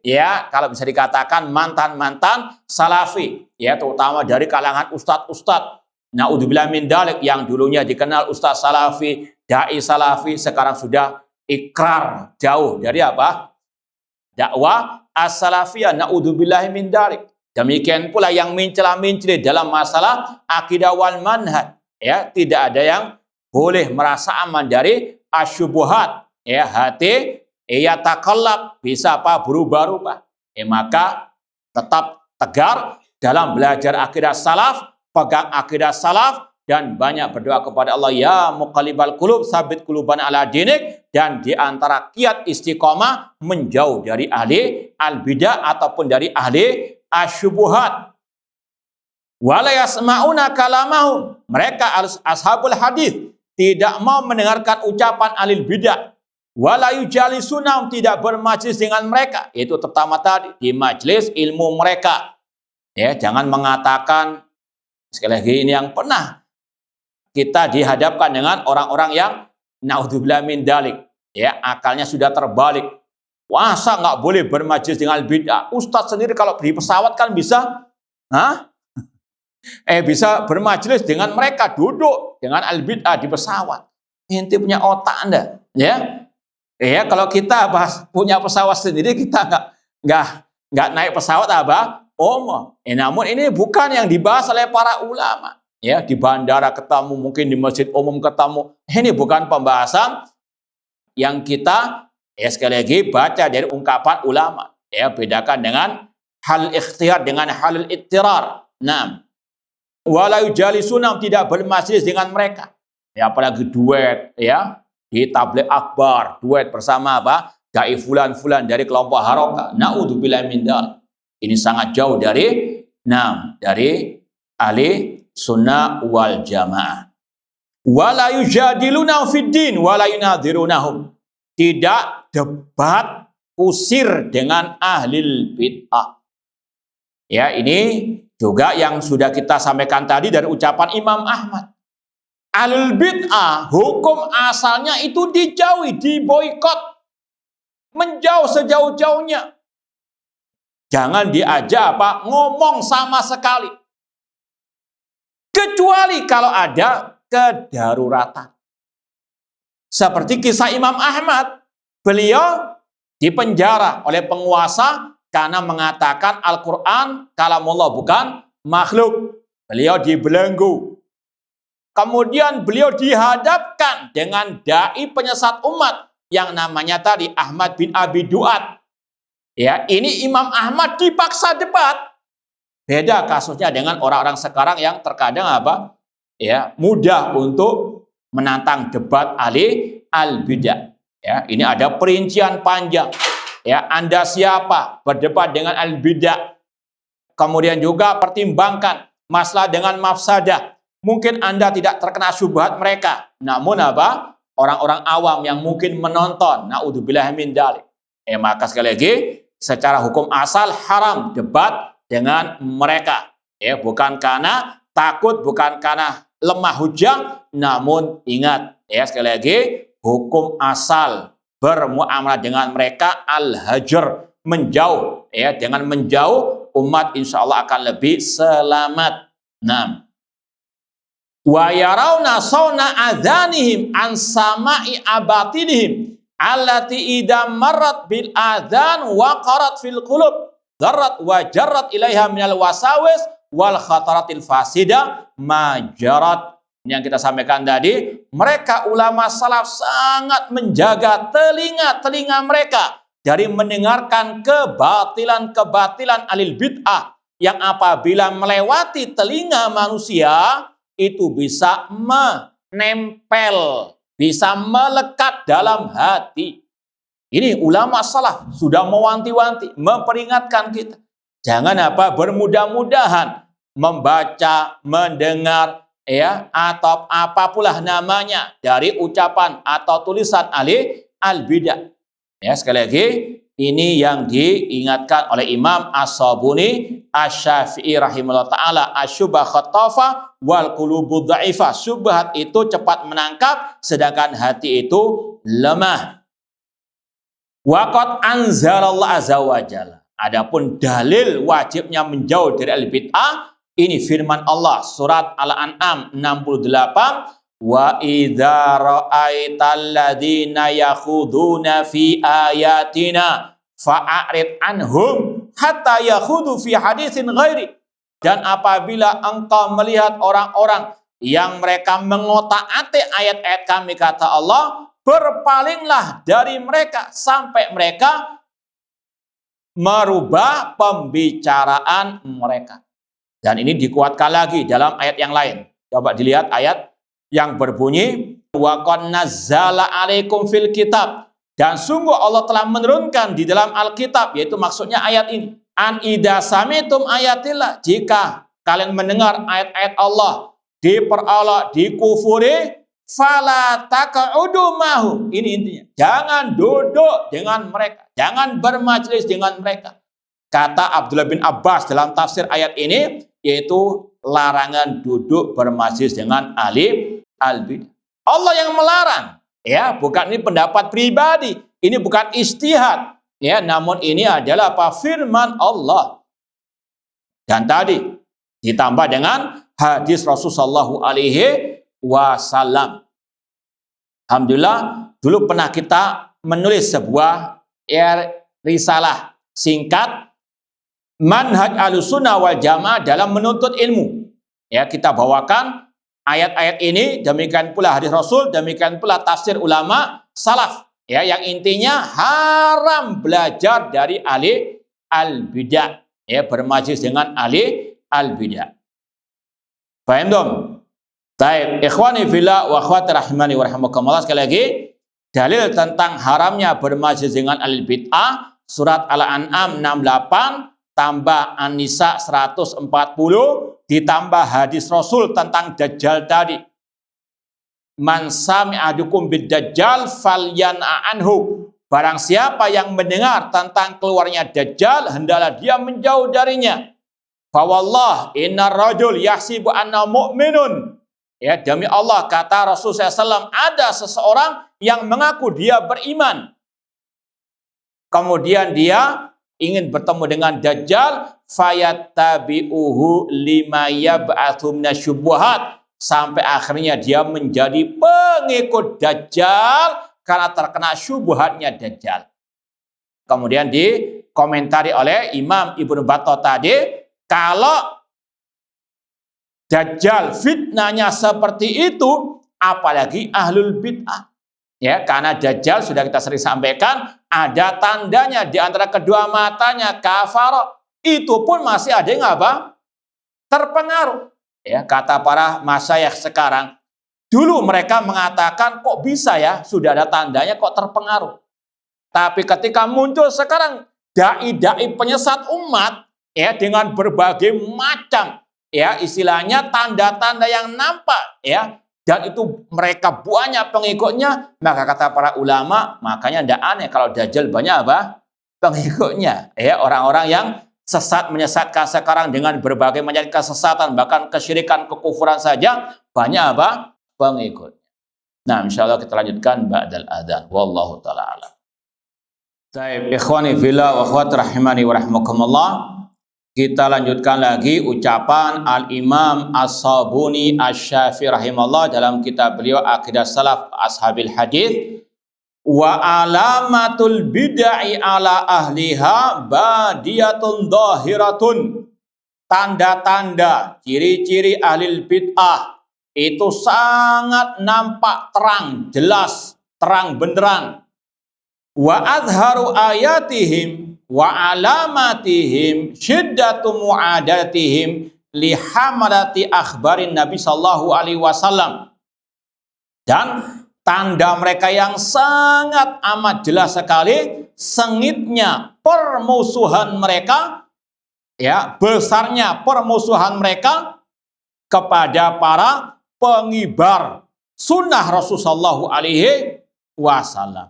Speaker 1: kalau bisa dikatakan mantan-mantan salafi, terutama dari kalangan ustadz-ustadz, na'udzubillah min dzalik, yang dulunya dikenal ustadz salafi, dai salafi, sekarang sudah ikrar jauh dari apa? Dakwah as-salafiyah, na'udzubillah min dzalik. Demikian pula yang mencela-mencela dalam masalah akidah wal manhaj, tidak ada yang boleh merasa aman dari asyubuhat, hati takallab, bisa apa? Berubah-ubah. Maka tetap tegar dalam belajar akidah salaf, pegang akidah salaf, dan banyak berdoa kepada Allah, ya muqallibal qulub tsabit qulubana ala dinik, dan di antara kiat istiqomah menjauh dari ahli al-bidah ataupun dari ahli asyubuhat. Wala yasma'una kalamahum, mereka ashabul hadis tidak mau mendengarkan ucapan ahli bidah. Wala yujalisunahum, tidak bermajlis dengan mereka. Itu pertama tadi, di majlis ilmu mereka. Jangan mengatakan, sekali lagi ini yang pernah kita dihadapkan dengan orang-orang yang na'udzubillah min dzalik, akalnya sudah terbalik. Masa nggak boleh bermajlis dengan bid'ah? Ustadz sendiri kalau di pesawat kan bisa, bisa bermajlis dengan mereka, duduk dengan al-bid'ah di pesawat. Inti punya otak Anda, kalau kita punya pesawat sendiri, kita nggak naik pesawat namun ini bukan yang dibahas oleh para ulama. Di bandara ketemu, mungkin di masjid umum ketemu. Ini bukan pembahasan yang kita sekali lagi baca dari ungkapan ulama. Bedakan dengan hal ikhtiyar dengan hal ittirar. Nah, wala yujalisunahum, tidak bermajlis dengan mereka. Apalagi duet, di tabligh akbar, duet bersama dai fulan-fulan dari kelompok haroka. Na'udzubillah min dzalik. Ini sangat jauh dari ahli sunnah wal jamaah. Wala yujadiluna fid din wala yunadhirunahum. Tidak debat kusir dengan ahli bid'ah. Ya, ini juga yang sudah kita sampaikan tadi dari ucapan Imam Ahmad. Ahlul bid'ah hukum asalnya itu dijauhi, diboikot, menjauh sejauh-jauhnya. Jangan diajak ngomong sama sekali. Kecuali kalau ada kedaruratan. Seperti kisah Imam Ahmad. Beliau dipenjara oleh penguasa karena mengatakan Al-Quran kalamullah bukan makhluk. Beliau dibelenggu. Kemudian beliau dihadapkan dengan dai penyesat umat yang namanya tadi Ahmad bin Abi Duat. Ya, ini Imam Ahmad dipaksa debat. Beda kasusnya dengan orang-orang sekarang yang terkadang ya, mudah untuk menantang debat ahli al-bidah. Ya, ini ada perincian panjang. Ya, Anda siapa? Berdebat dengan al-bidah. Kemudian juga pertimbangkan masalah dengan mafsadah. Mungkin Anda tidak terkena syubhat mereka. Namun orang-orang awam yang mungkin menonton, naudzubillah min dzalik. Maka sekali lagi secara hukum asal haram debat dengan mereka. Ya, bukan karena takut, bukan karena lemah hujah, namun ingat ya sekali lagi hukum asal bermuamalah dengan mereka al-hajr, menjauh. Ya, dengan menjauh umat insya Allah akan lebih selamat. Nah, wa yarawna sawna adhanihim an sama'i abatilihim allati idam marrat bil adhan waqarat fil qulub darrat wa jarrat ilaiha minal wasawis wal khataratil fasida majarat. Ini yang kita sampaikan tadi, mereka ulama salaf sangat menjaga telinga-telinga mereka dari mendengarkan kebatilan-kebatilan alil bid'ah yang apabila melewati telinga manusia itu bisa menempel, bisa melekat dalam hati. Ini ulama salaf sudah mewanti-wanti, memperingatkan kita. Jangan bermudah-mudahan membaca, mendengar, ya, atau apapulah namanya dari ucapan atau tulisan ahli al-bidah. Ya, sekali lagi ini yang diingatkan oleh Imam As-Sabuni Asy-Syafi'i rahimahullah ta'ala, asyubah khatafa wal qulubu dha'ifa. Syubhat itu cepat menangkap sedangkan hati itu lemah. Waqad anzalallahu azza wa jalla. Adapun dalil wajibnya menjauh dari al-bid'ah, ini firman Allah surat Al-An'am 68, wa idza ra'aital ladzina yakhuduna fi ayatina fa'arid anhum hatta yakhudu fi haditsin ghairi. Dan apabila engkau melihat orang-orang yang mereka mengotak-atik ayat-ayat kami, kata Allah, berpalinglah dari mereka sampai mereka merubah pembicaraan mereka. Dan ini dikuatkan lagi dalam ayat yang lain. Coba dilihat ayat yang berbunyi wa qad nazzala 'alaikum fil kitab, dan sungguh Allah telah menurunkan di dalam Alkitab, yaitu maksudnya ayat ini, an idza samitum ayatillah, jika kalian mendengar ayat-ayat Allah diperolok, dikufuri, fala taq'udu mahum. Ini intinya, jangan duduk dengan mereka, jangan bermajlis dengan mereka. Kata Abdullah bin Abbas dalam tafsir ayat ini, yaitu larangan duduk bermajlis dengan ahli al-bidah. Allah yang melarang, ya, bukan ini pendapat pribadi, ini bukan ijtihad, ya, namun ini adalah firman Allah. Dan tadi ditambah dengan hadis Rasulullah SAW. Alhamdulillah, dulu pernah kita menulis sebuah risalah singkat manhaj Ahlussunnah wal Jamaah dalam menuntut ilmu. Ya, kita bawakan ayat-ayat ini, demikian pula hadis Rasul, demikian pula tafsir ulama salaf. Ya, yang intinya haram belajar dari ahli al-bidah, ya, bermajlis dengan ahli al-bidah. Paham dong? Baik, ikhwani fillah wa akhwati rahimani wa rahimakumullah, sekali lagi dalil tentang haramnya bermajlis dengan ahli bid'ah, surat Al-An'am 68 tambah An-Nisa 140 ditambah hadis Rasul tentang Dajjal tadi. Man sami'adukum bid-Dajjal falyan'a anhu. Barang siapa yang mendengar tentang keluarnya Dajjal, hendaklah dia menjauh darinya. Fawallah innar rajul yahsibu anna mu'minun. Ya, demi Allah, kata Rasulullah SAW, ada seseorang yang mengaku dia beriman. Kemudian dia ingin bertemu dengan Dajjal, fayattabi'uhu lima yab'athu minasyubuhat. Sampai akhirnya dia menjadi pengikut Dajjal karena terkena syubhatnya Dajjal. Kemudian dikomentari oleh Imam Ibnu Battah tadi, kalau Dajjal fitnahnya seperti itu, apalagi ahlul bid'ah. Ya, karena Dajjal sudah kita sering sampaikan, ada tandanya di antara kedua matanya, kafar. Itu pun masih ada yang apa? Terpengaruh. Ya, kata para masyayikh sekarang, dulu mereka mengatakan kok bisa ya, sudah ada tandanya kok terpengaruh. Tapi ketika muncul sekarang dai-dai penyesat umat, ya, dengan berbagai macam, ya, istilahnya tanda-tanda yang nampak, ya, dan itu mereka banyak pengikutnya, maka kata para ulama, makanya tidak aneh kalau Dajjal banyak apa? Pengikutnya, ya, orang-orang yang sesat menyesatkan sekarang dengan berbagai macam kesesatan, bahkan kesyirikan, kekufuran saja banyak apa? Pengikut. Nah, insyaallah kita lanjutkan ba'dal adzan. Wallahu taala alam. Baik, ikhwani fillah wa akhwat rahimani wa rahmakumullah. Kita lanjutkan lagi ucapan Al-Imam As-Sabuni Asy-Syafi'i rahimahullah dalam kitab beliau Aqidah Salaf Ashabil Hadis. Wa alamatul bid'ah ala ahliha badiyatun dhahiratun. Tanda-tanda, ciri-ciri ahli bid'ah itu sangat nampak terang, jelas, terang benderang. Wa adharu ayatihim wa alamatihim syiddatu mu'adatihim lihamalati akhbarin Nabi sallallahu alaihi wasallam. Dan tanda mereka yang sangat amat jelas sekali, sengitnya permusuhan mereka, ya, besarnya permusuhan mereka kepada para pengibar sunnah Rasulullah sallallahu alaihi wasallam.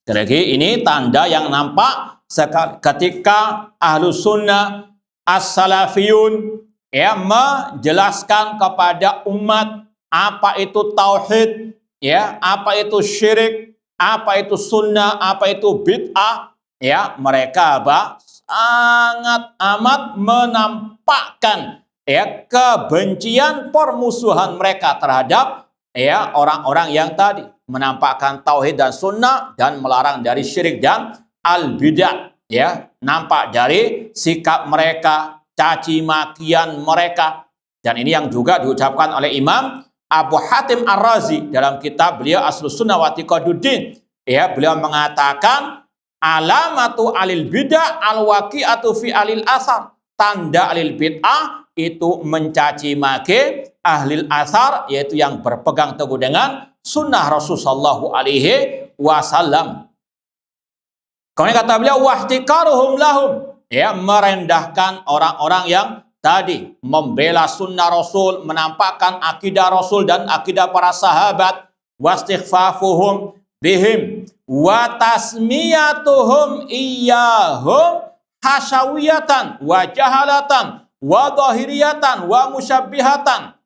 Speaker 1: Jadi ini tanda yang nampak ketika Ahlus Sunnah As-Salafiyun, ya, menjelaskan kepada umat apa itu tauhid, ya, apa itu syirik, apa itu sunnah, apa itu bid'ah, ya, mereka apa? Sangat amat menampakkan, ya, kebencian permusuhan mereka terhadap, ya, orang-orang yang tadi menampakkan tauhid dan sunnah dan melarang dari syirik dan al-bidah, ya, nampak dari sikap mereka, caci makian mereka. Dan ini yang juga diucapkan oleh Imam Abu Hatim Ar-Razi dalam kitab beliau Aslus Sunnah wa I'tiqaduddin. Ya, beliau mengatakan alamatu alil bidah al-waqi'atu fi alil asar. Tanda alil bid'ah itu mencaci maki ahlil asar, yaitu yang berpegang teguh dengan sunnah Rasulullah sallallahu alaihi wasallam. Kemudian kata beliau wahtiqaruhum lahum, ya, merendahkan orang-orang yang tadi membela sunnah Rasul, menampakkan akidah Rasul dan akidah para sahabat, wastighfafuhum bihim wa tasmiyatuhum iyyahum hasyawiyatan wa jahalatan wa dhahiriyatan wa musyabbihatan,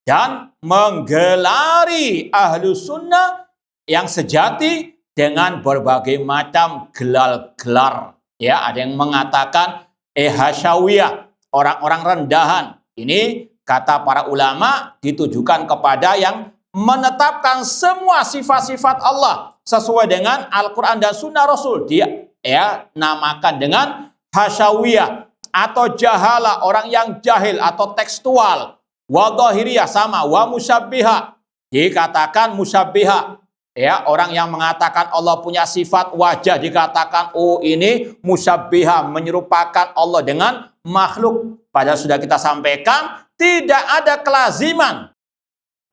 Speaker 1: dan menggelari ahlu sunnah yang sejati dengan berbagai macam gelar-gelar. Ya, ada yang mengatakan hasyawiyah, orang-orang rendahan. Ini kata para ulama ditujukan kepada yang menetapkan semua sifat-sifat Allah sesuai dengan Al-Quran dan Sunnah Rasul. Dia, ya, namakan dengan hasyawiyah. Atau jahala, orang yang jahil atau tekstual. Wa dhahiriyah sama, wa musyabbiha, dikatakan musyabbiha, ya, orang yang mengatakan Allah punya sifat wajah dikatakan oh ini musyabbiha, menyerupakan Allah dengan makhluk. Padahal sudah kita sampaikan tidak ada kelaziman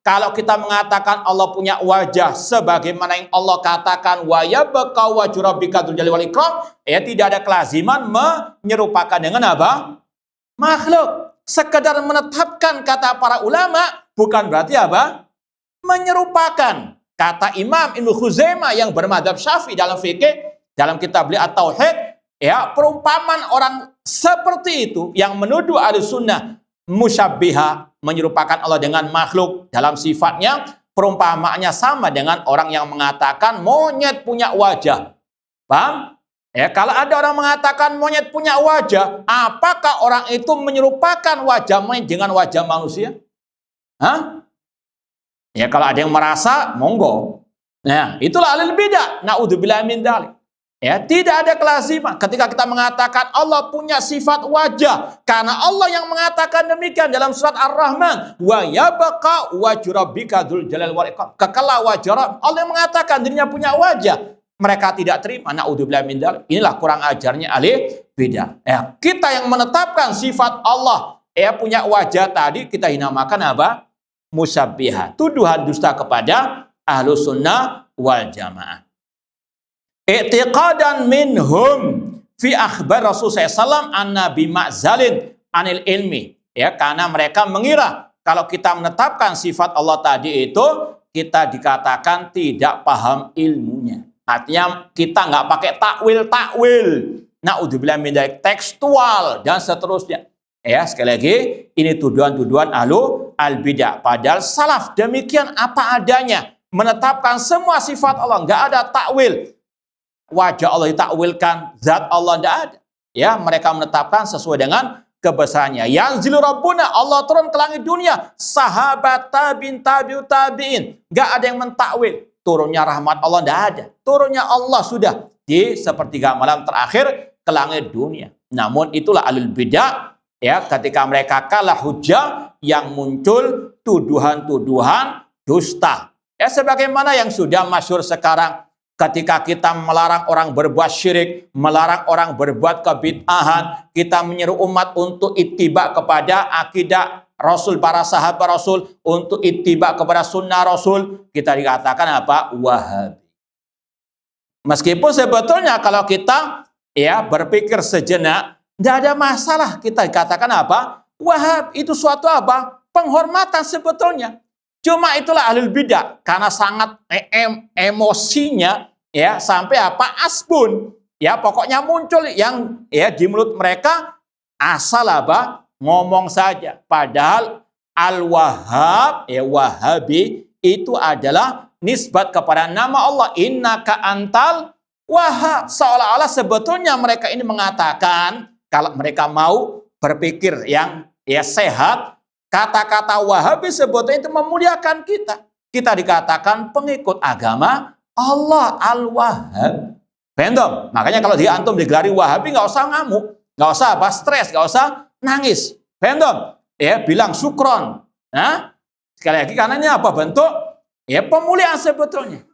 Speaker 1: Kalau kita mengatakan Allah punya wajah sebagaimana yang Allah katakan wa yabqa wajhu rabbika dzul jalali wal ikram, ya tidak ada kelaziman menyerupakan dengan apa? Makhluk. Sekedar menetapkan kata para ulama bukan berarti apa? Menyerupakan. Kata Imam Ibnu Khuzaimah yang bermadzhab Syafi'i dalam fikih, dalam kitab beliau At-Tauhid, ya, perumpamaan orang seperti itu yang menuduh Ahlussunnah musyabbiha, menyerupakan Allah dengan makhluk dalam sifatnya, perumpamaannya sama dengan orang yang mengatakan monyet punya wajah. Paham? Ya, kalau ada orang mengatakan monyet punya wajah, apakah orang itu menyerupakan wajah monyet dengan wajah manusia? Hah? Ya, kalau ada yang merasa, monggo. Nah, itulah ahlul bidah. Na'udzubillahi min dzalik. Ya, tidak ada kelaziman ketika kita mengatakan Allah punya sifat wajah, karena Allah yang mengatakan demikian dalam surat Ar-Rahman, wa yabqa wajhu rabbika dzul jalali wal ikram. Kekal wajah Allah yang mengatakan dirinya punya wajah. Mereka tidak terima. Na'udzubillahi min dzalik. Inilah kurang ajarnya ahli bidah. Ya, kita yang menetapkan sifat Allah punya wajah tadi kita dinamakan apa? Musyabbiha. Tuduhan dusta kepada Ahlus Sunnah wal Jamaah. I'tiqadan minhum fi akhbar Rasulullah SAW an nabi ma'zalin anil ilmi, ya, karena mereka mengira kalau kita menetapkan sifat Allah tadi itu kita dikatakan tidak paham ilmunya, artinya kita nggak pakai takwil, na'udzubillah min dzalik, tekstual dan seterusnya. Ya, sekali lagi ini tuduhan-tuduhan ahlu al-bidah, padahal salaf demikian apa adanya, menetapkan semua sifat Allah, nggak ada takwil. Wajah Allah ditakwilkan, zat Allah tidak ada. Ya, mereka menetapkan sesuai dengan kebesarannya. Yanzilu Rabbuna, Allah turun ke langit dunia. Sahabat tabi'in, tabi'ut tabi'in. Enggak ada yang mentakwil. Turunnya rahmat Allah tidak ada. Turunnya Allah sudah di sepertiga malam terakhir ke langit dunia. Namun itulah ahlul bidah, ya, ketika mereka kalah hujah yang muncul tuduhan-tuduhan dusta. Ya, sebagaimana yang sudah masyhur sekarang. Ketika kita melarang orang berbuat syirik, melarang orang berbuat kebid'ahan, kita menyeru umat untuk ittiba kepada akidah Rasul, para sahabat Rasul, untuk ittiba kepada sunnah Rasul, kita dikatakan apa? Wahabi. Meskipun sebetulnya kalau kita berpikir sejenak, tidak ada masalah kita dikatakan apa? Wahab. Itu suatu apa? Penghormatan sebetulnya. Cuma itulah ahlul bidah, karena sangat emosinya, ya, sampai apa? Asbun. Ya, pokoknya muncul yang di mulut mereka asal apa? Ngomong saja. Padahal al-wahhab, wahabi itu adalah nisbat kepada nama Allah, innaka antal wahhab. Seolah-olah sebetulnya mereka ini mengatakan, kalau mereka mau berpikir yang sehat, kata-kata wahabi sebetulnya itu memuliakan kita. Kita dikatakan pengikut agama Allah al-Wahhab. Bentom. Makanya kalau antum digelari wahabi nggak usah ngamuk, nggak usah stres, nggak usah nangis. Bentom. Ya, bilang syukron. Nah, sekali lagi karenanya apa? Bentuk pemuliaan sebetulnya.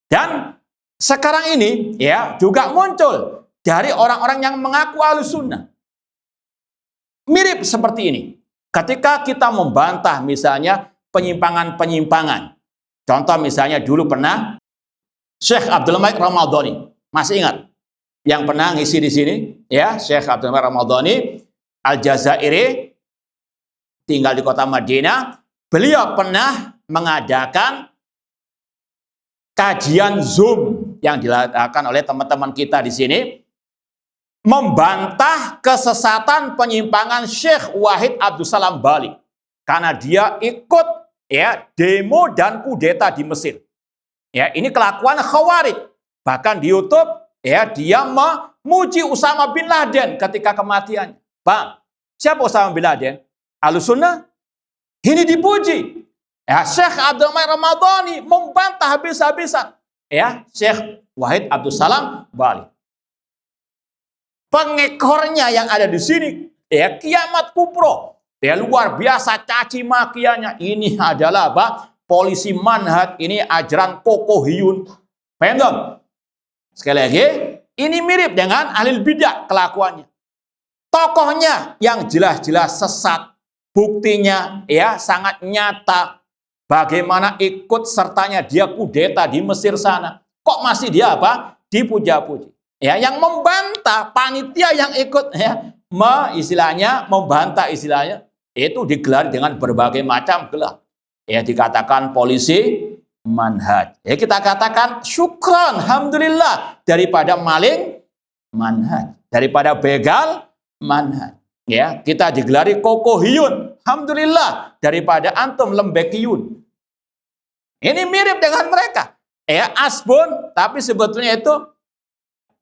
Speaker 1: Dan sekarang ini juga muncul dari orang-orang yang mengaku Ahlus Sunnah. Mirip seperti ini. Ketika kita membantah misalnya penyimpangan-penyimpangan. Contoh misalnya dulu pernah Syekh Abdul Malik Ramadhani, masih ingat? Yang pernah ngisi di sini, ya, Syekh Abdul Malik Ramadhani Al-Jazairi, tinggal di kota Madinah. Beliau pernah mengadakan kajian Zoom yang dilakukan oleh teman-teman kita di sini, membantah kesesatan penyimpangan Syekh Wahid Abdul Salam Bali, karena dia ikut demo dan kudeta di Mesir. Ya, ini kelakuan Khawarij. Bahkan di YouTube dia memuji Usama bin Laden ketika kematiannya. Bang, siapa Usama bin Laden? Ahlus Sunnah. Ini dipuji. Ya, Syekh Abdul Malik Ramadhani membantah habis-habisan. Ya, Syekh Wahid Abdul Salam Bali. Pengekornya yang ada di sini, kiamat kubro. Luar biasa caci makiannya. Ini adalah polisi manhaj, ini ajaran kokohiyun. Paham? Sekali lagi, ini mirip dengan ahlul bidah kelakuannya. Tokohnya yang jelas-jelas sesat, buktinya sangat nyata. Bagaimana ikut sertanya dia kudeta di Mesir sana. Kok masih dia apa? Dipuja-puji. Ya, yang membantah panitia yang ikut ya, istilahnya membantah istilahnya itu digelar dengan berbagai macam gelar. Ya, dikatakan polisi manhaj. Ya, kita katakan syukran, alhamdulillah, daripada maling manhaj, daripada begal manhaj. Ya, kita digelari kokohiyun, alhamdulillah, daripada antum lembekiyun. Ini mirip dengan mereka. Ya, asbun, tapi sebetulnya itu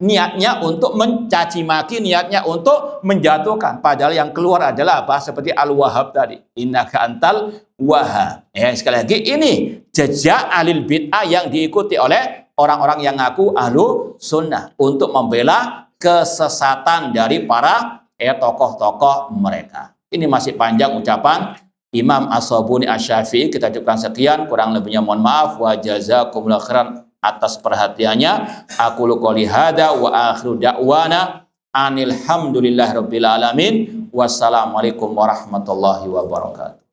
Speaker 1: niatnya untuk mencaci maki, niatnya untuk menjatuhkan. Padahal yang keluar adalah apa? Seperti Al-Wahhab tadi. Innaka antal wahhab. Ya, sekali lagi ini jejak alil bid'ah yang diikuti oleh orang-orang yang ngaku ahlu sunnah untuk membela kesesatan dari para tokoh-tokoh mereka. Ini masih panjang ucapan Imam As-Sabuni Asy-Syafi'i. Kita cukupkan sekian, kurang lebihnya mohon maaf. Wa jazakumullahu khairan atas perhatiannya. Aku qouli hada wa akhiru da'wana anil hamdulillahirabbil alamin. Wassalamualaikum warahmatullahi wabarakatuh.